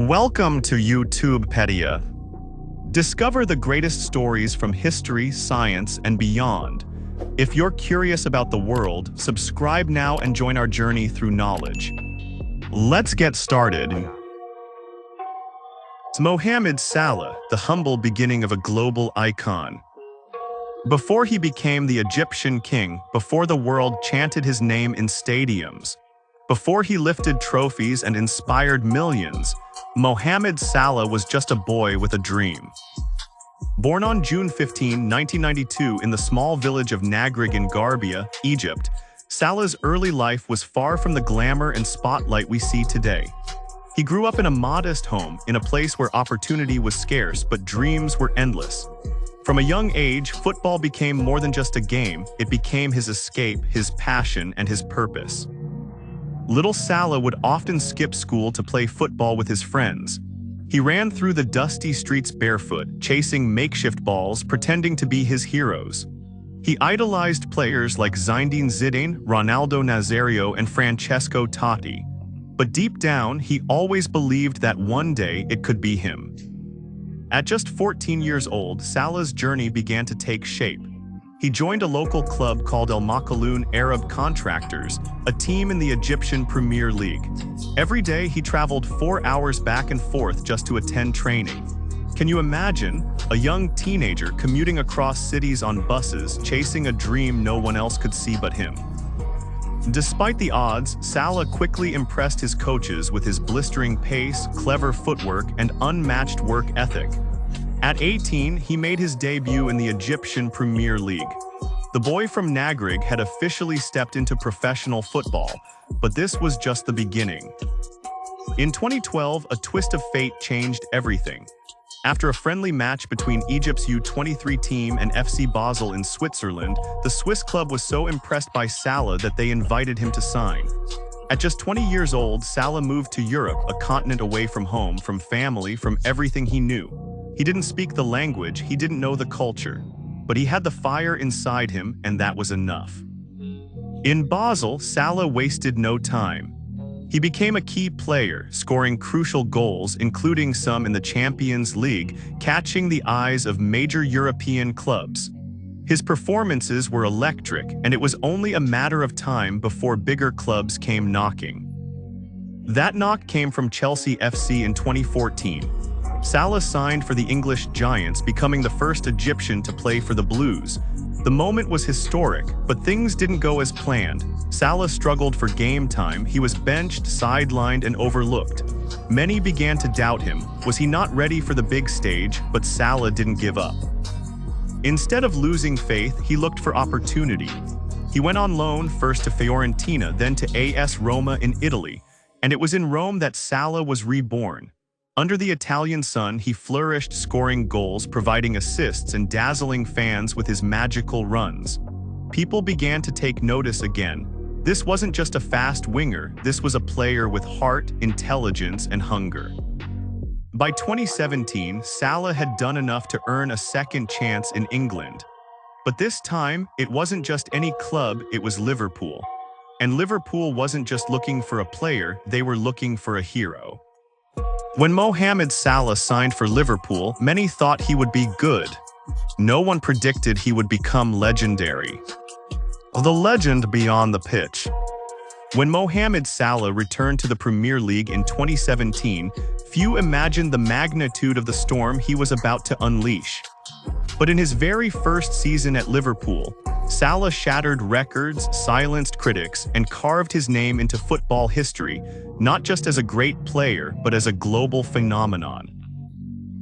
Welcome to YouTube Pedia. Discover the greatest stories from history, science, and beyond. If you're curious about the world, subscribe now and join our journey through knowledge. Let's get started. Mohamed Salah, the humble beginning of a global icon. Before he became the Egyptian king, before the world chanted his name in stadiums, before he lifted trophies and inspired millions, Mohamed Salah was just a boy with a dream. Born on June 15, 1992 in the small village of Nagrig in Garbia, Egypt, Salah's early life was far from the glamour and spotlight we see today. He grew up in a modest home, in a place where opportunity was scarce but dreams were endless. From a young age, football became more than just a game. It became his escape, his passion, and his purpose. Little Salah would often skip school to play football with his friends. He ran through the dusty streets barefoot, chasing makeshift balls, pretending to be his heroes. He idolized players like Zinedine Zidane, Ronaldo Nazario, and Francesco Totti. But deep down, he always believed that one day it could be him. At just 14 years old, Salah's journey began to take shape. He joined a local club called El Makaloun Arab Contractors, a team in the Egyptian Premier League. Every day, he traveled 4 hours back and forth just to attend training. Can you imagine? A young teenager commuting across cities on buses, chasing a dream no one else could see but him. Despite the odds, Salah quickly impressed his coaches with his blistering pace, clever footwork, and unmatched work ethic. At 18, he made his debut in the Egyptian Premier League. The boy from Nagrig had officially stepped into professional football, but this was just the beginning. In 2012, a twist of fate changed everything. After a friendly match between Egypt's U23 team and FC Basel in Switzerland, the Swiss club was so impressed by Salah that they invited him to sign. At just 20 years old, Salah moved to Europe, a continent away from home, from family, from everything he knew. He didn't speak the language, he didn't know the culture, but he had the fire inside him, and that was enough. In Basel, Salah wasted no time. He became a key player, scoring crucial goals, including some in the Champions League, catching the eyes of major European clubs. His performances were electric, and it was only a matter of time before bigger clubs came knocking. That knock came from Chelsea FC in 2014. Salah signed for the English Giants, becoming the first Egyptian to play for the Blues. The moment was historic, but things didn't go as planned. Salah struggled for game time, he was benched, sidelined, and overlooked. Many began to doubt him. Was he not ready for the big stage? But Salah didn't give up. Instead of losing faith, he looked for opportunity. He went on loan first to Fiorentina, then to AS Roma in Italy, and it was in Rome that Salah was reborn. Under the Italian sun, he flourished, scoring goals, providing assists, and dazzling fans with his magical runs. People began to take notice again. This wasn't just a fast winger, this was a player with heart, intelligence, and hunger. By 2017, Salah had done enough to earn a second chance in England. But this time, it wasn't just any club, it was Liverpool. And Liverpool wasn't just looking for a player, they were looking for a hero. When Mohamed Salah signed for Liverpool, many thought he would be good. No one predicted he would become legendary. The legend beyond the pitch. When Mohamed Salah returned to the Premier League in 2017, few imagined the magnitude of the storm he was about to unleash. But in his very first season at Liverpool, Salah shattered records, silenced critics, and carved his name into football history, not just as a great player, but as a global phenomenon.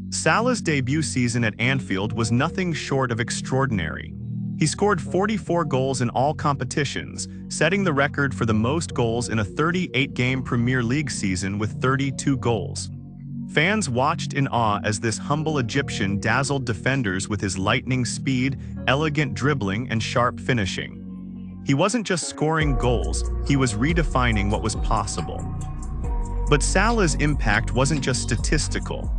Salah's debut season at Anfield was nothing short of extraordinary. He scored 44 goals in all competitions, setting the record for the most goals in a 38-game Premier League season with 32 goals. Fans watched in awe as this humble Egyptian dazzled defenders with his lightning speed, elegant dribbling, and sharp finishing. He wasn't just scoring goals, he was redefining what was possible. But Salah's impact wasn't just statistical.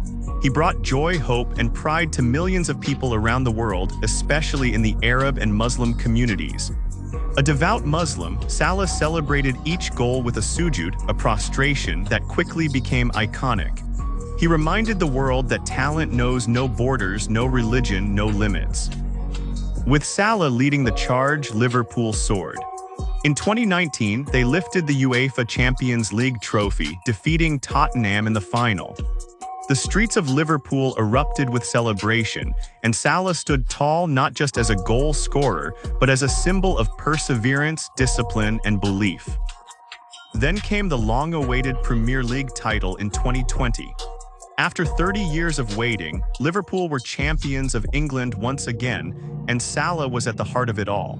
He brought joy, hope, and pride to millions of people around the world, especially in the Arab and Muslim communities. A devout Muslim, Salah celebrated each goal with a sujud, a prostration that quickly became iconic. He reminded the world that talent knows no borders, no religion, no limits. With Salah leading the charge, Liverpool soared. In 2019, they lifted the UEFA Champions League trophy, defeating Tottenham in the final. The streets of Liverpool erupted with celebration, and Salah stood tall not just as a goal scorer, but as a symbol of perseverance, discipline, and belief. Then came the long-awaited Premier League title in 2020. After 30 years of waiting, Liverpool were champions of England once again, and Salah was at the heart of it all.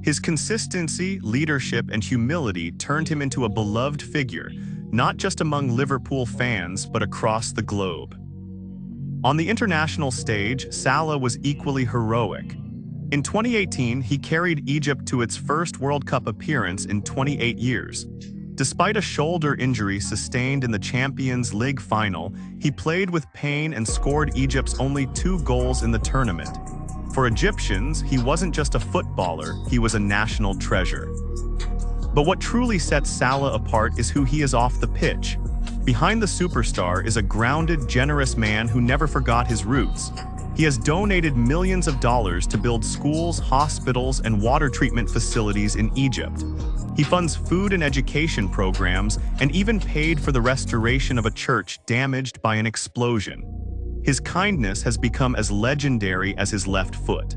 His consistency, leadership, and humility turned him into a beloved figure, not just among Liverpool fans, but across the globe. On the international stage, Salah was equally heroic. In 2018, he carried Egypt to its first World Cup appearance in 28 years. Despite a shoulder injury sustained in the Champions League final, he played with pain and scored Egypt's only 2 goals in the tournament. For Egyptians, he wasn't just a footballer, he was a national treasure. But what truly sets Salah apart is who he is off the pitch. Behind the superstar is a grounded, generous man who never forgot his roots. He has donated millions of dollars to build schools, hospitals, and water treatment facilities in Egypt. He funds food and education programs and even paid for the restoration of a church damaged by an explosion. His kindness has become as legendary as his left foot.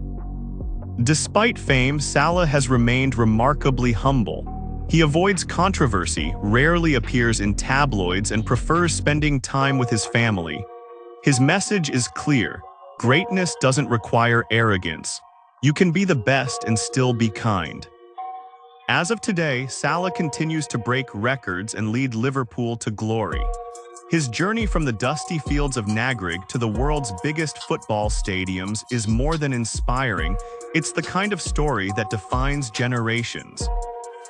Despite fame, Salah has remained remarkably humble. He avoids controversy, rarely appears in tabloids, and prefers spending time with his family. His message is clear: greatness doesn't require arrogance. You can be the best and still be kind. As of today, Salah continues to break records and lead Liverpool to glory. His journey from the dusty fields of Nagrig to the world's biggest football stadiums is more than inspiring. It's the kind of story that defines generations.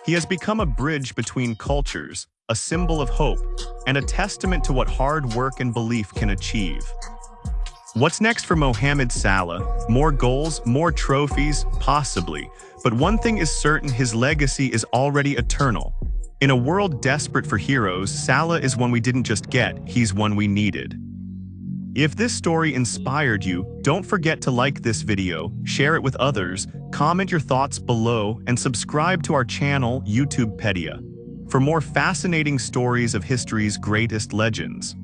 He has become a bridge between cultures, a symbol of hope, and a testament to what hard work and belief can achieve. What's next for Mohamed Salah? More goals, more trophies? Possibly. But one thing is certain: his legacy is already eternal. In a world desperate for heroes, Salah is one we didn't just get, he's one we needed. If this story inspired you, don't forget to like this video, share it with others, comment your thoughts below, and subscribe to our channel, YouTube Pedia, for more fascinating stories of history's greatest legends.